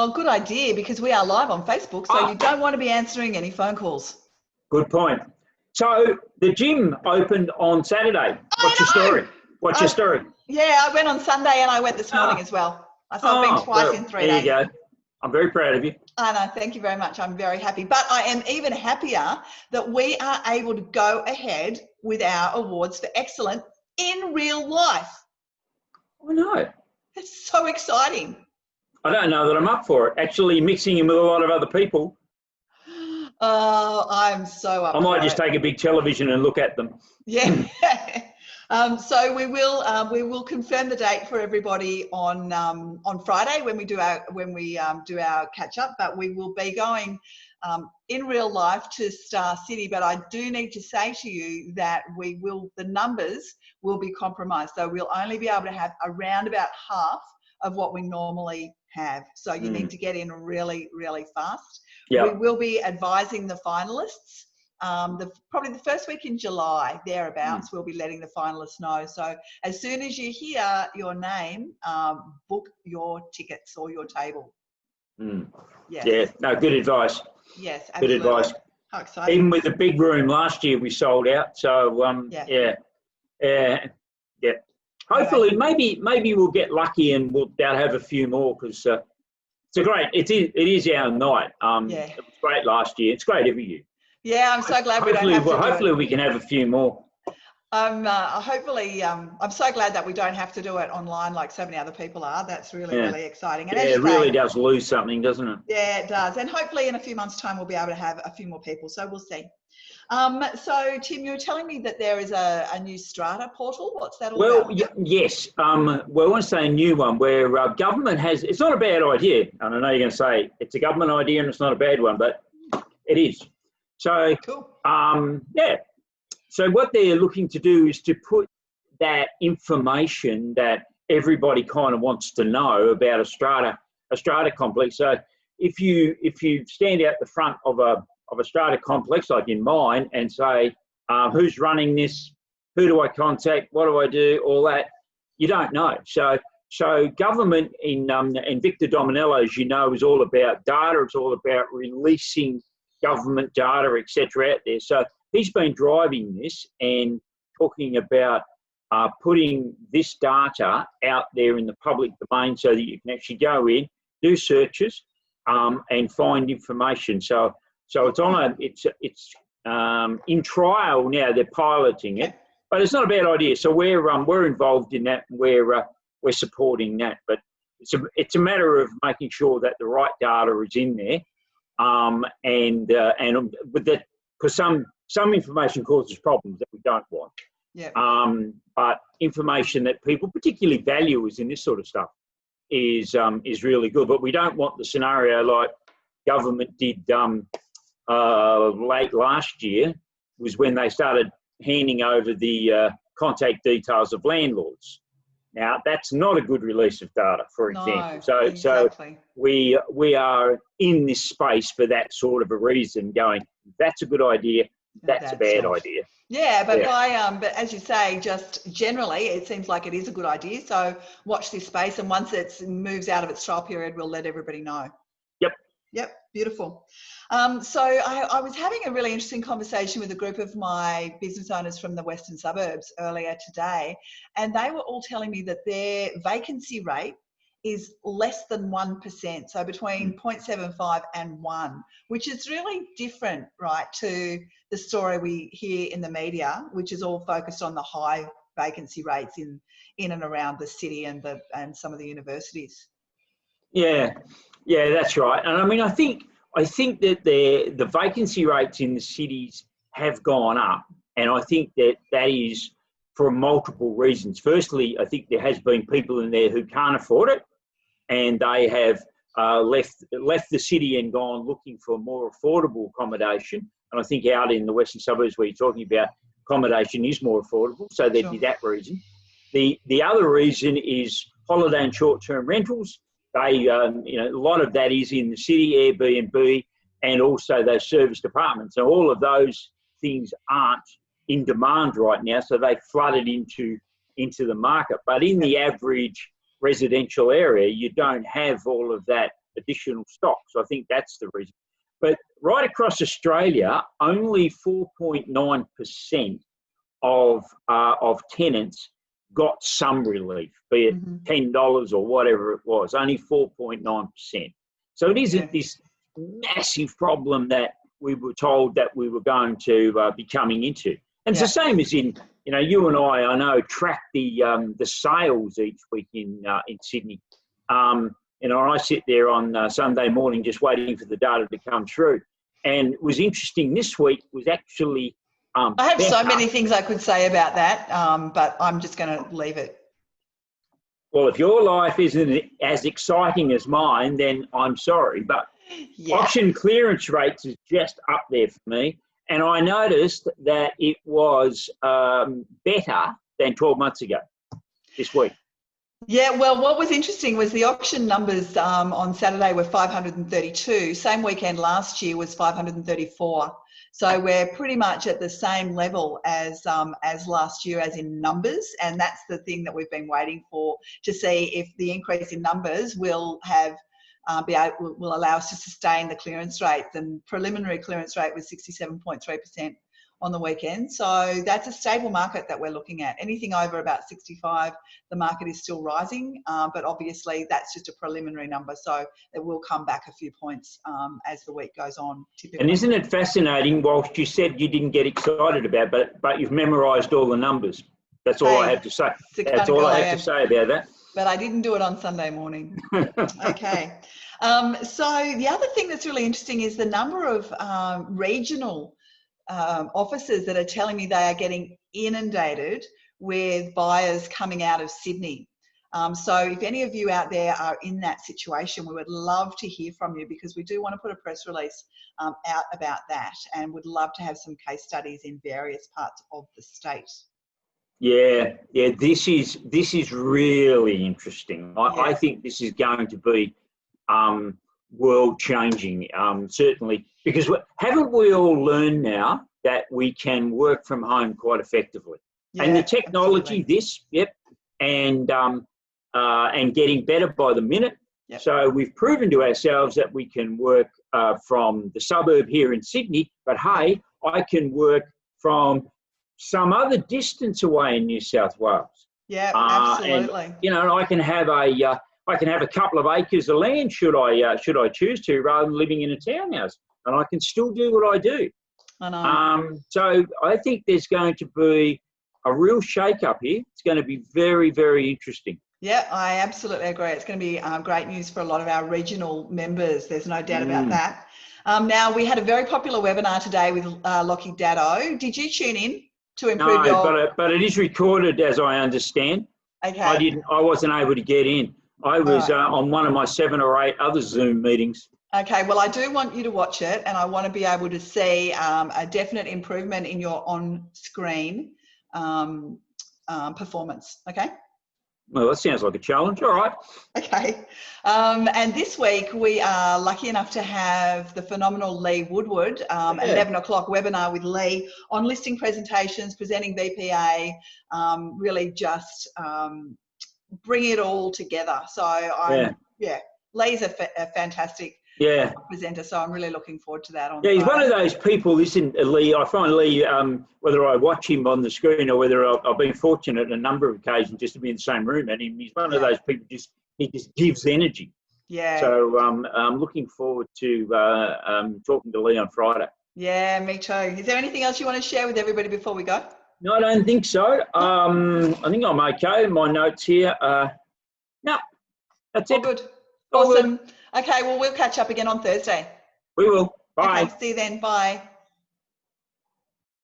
Oh, good idea, because we are live on Facebook, so you don't want to be answering any phone calls. Good point. So the gym opened on Saturday. What's your story? What's your story? Yeah, I went on Sunday and I went this morning as well. So I've been twice in 3 days. There you go. I'm very proud of you. I know, thank you very much. I'm very happy. But I am even happier that we are able to go ahead with our awards for excellence in real life. I know. It's so exciting. I don't know that I'm up for it. Actually mixing in with a lot of other people. Oh, I'm so up for it. I might just take a big television and look at them. Yeah. So we will confirm the date for everybody on Friday when we do our catch up. But we will be going in real life to Star City. But I do need to say to you that the numbers will be compromised. So we'll only be able to have around about half of what we normally have. So you need to get in really, really fast. Yep. We will be advising the finalists. Probably the first week in July, thereabouts, we'll be letting the finalists know. So as soon as you hear your name, book your tickets or your table. Yes. Yeah, no, good advice. Yes, absolutely. Good advice. How exciting. Even with the big room last year, we sold out. So, yeah. Hopefully, maybe we'll get lucky and we'll have a few more, because it is our night. It was great last year. It's great every year. Yeah, I'm so glad we don't have to do it. Hopefully we can have a few more. I'm so glad that we don't have to do it online like so many other people are. That's really, really exciting. And it really does lose something, doesn't it? Yeah, it does. And hopefully in a few months' time, we'll be able to have a few more people. So we'll see. So Tim, you were telling me that there is a new strata portal. What's that all about? Well, yes. I want to say a new one where government has, it's not a bad idea. And I know you're going to say it's a government idea and it's not a bad one, but it is. So, cool. So what they're looking to do is to put that information that everybody kind of wants to know about a strata complex. So if you stand out the front of a strata complex, like in mine, and say, who's running this? Who do I contact? What do I do? All that, you don't know. So government in Victor Dominello, as you know, is all about data. It's all about releasing government data, etc. out there. So he's been driving this and talking about putting this data out there in the public domain so that you can actually go in, do searches, and find information. So it's in trial now. They're piloting it, but it's not a bad idea. So we're involved in that. We're supporting that. But it's a matter of making sure that the right data is in there. And with that, because some information causes problems that we don't want. Yeah. But information that people particularly value is in this sort of stuff is really good. But we don't want the scenario like government did late last year, was when they started handing over the contact details of landlords. Now, that's not a good release of data, for example. No, exactly. So we are in this space for that sort of a reason, going, that's a good idea, that's a bad idea. Yeah, but but as you say, just generally, it seems like it is a good idea. So watch this space, and once it moves out of its trial period, we'll let everybody know. Yep, beautiful. So I was having a really interesting conversation with a group of my business owners from the Western suburbs earlier today, and they were all telling me that their vacancy rate is less than 1%, so between 0.75 and 1, which is really different, right, to the story we hear in the media, which is all focused on the high vacancy rates in and around the city and some of the universities. Yeah, that's right. And I mean, I think that the vacancy rates in the cities have gone up, and I think that is for multiple reasons. Firstly, I think there has been people in there who can't afford it, and they have left the city and gone looking for more affordable accommodation. And I think out in the western suburbs where you're talking about, accommodation is more affordable, so there'd be that reason. The other reason is holiday and short-term rentals. They, a lot of that is in the city, Airbnb, and also those service departments. So all of those things aren't in demand right now, so they flooded into the market. But in the average residential area, you don't have all of that additional stock. So I think that's the reason. But right across Australia, only 4.9% of tenants got some relief, be it $10 or whatever it was, only 4.9%. So it isn't this massive problem that we were told that we were going to be coming into. And it's the same as in, you know, you and I know, track the sales each week in Sydney. You know, I sit there on Sunday morning just waiting for the data to come through. And it was interesting, this week was actually I have so many things I could say about that, but I'm just going to leave it. Well, if your life isn't as exciting as mine, then I'm sorry. But auction clearance rates is just up there for me. And I noticed that it was better than 12 months ago this week. Yeah, well, what was interesting was the auction numbers on Saturday were 532. Same weekend last year was 534. So we're pretty much at the same level as last year, as in numbers, and that's the thing that we've been waiting for, to see if the increase in numbers will have will allow us to sustain the clearance rate. The preliminary clearance rate was 67.3% on the weekend. So that's a stable market that we're looking at. Anything over about 65, the market is still rising, but obviously that's just a preliminary number. So it will come back a few points as the week goes on, typically. And isn't it fascinating, whilst you said you didn't get excited about it, but you've memorised all the numbers. That's all I have to say. That's all I have to say about that. But I didn't do it on Sunday morning. Okay. So the other thing that's really interesting is the number of regional offices that are telling me they are getting inundated with buyers coming out of Sydney. So if any of you out there are in that situation, we would love to hear from you, because we do want to put a press release out about that, and would love to have some case studies in various parts of the state. Yeah, this is really interesting. I think this is going to be world changing, certainly, because haven't we all learned now that we can work from home quite effectively? And the technology, and getting better by the minute. Yep. So we've proven to ourselves that we can work from the suburb here in Sydney, but hey, I can work from some other distance away in New South Wales. Yeah, absolutely. And, you know, I can have a couple of acres of land should I choose to, rather than living in a townhouse, and I can still do what I do. I know. So I think there's going to be a real shake-up here. It's going to be very, very interesting. Yeah, I absolutely agree. It's going to be great news for a lot of our regional members. There's no doubt about that. Now, we had a very popular webinar today with Lockie Daddo. Did you tune in to improve but it is recorded, as I understand. Okay. I wasn't able to get in. I was on one of my 7 or 8 other Zoom meetings. Okay, well, I do want you to watch it, and I want to be able to see a definite improvement in your on-screen performance, okay? Well, that sounds like a challenge. All right. Okay. And this week we are lucky enough to have the phenomenal Lee Woodward, 11 o'clock webinar with Lee on listing presentations, presenting VPA, really just bring it all together. So Lee's a fantastic presenter, so I'm really looking forward to that. He's one of those people. Listen, Lee, I find Lee, whether I watch him on the screen or whether I've been fortunate on a number of occasions just to be in the same room, and he's one of those people he just gives energy. Yeah. So I'm looking forward to talking to Lee on Friday. Yeah, me too. Is there anything else you want to share with everybody before we go? No, I don't think so. I think I'm okay. My notes here. No, that's all good. Awesome. Okay, well, we'll catch up again on Thursday. We will. Bye. Okay, see you then. Bye.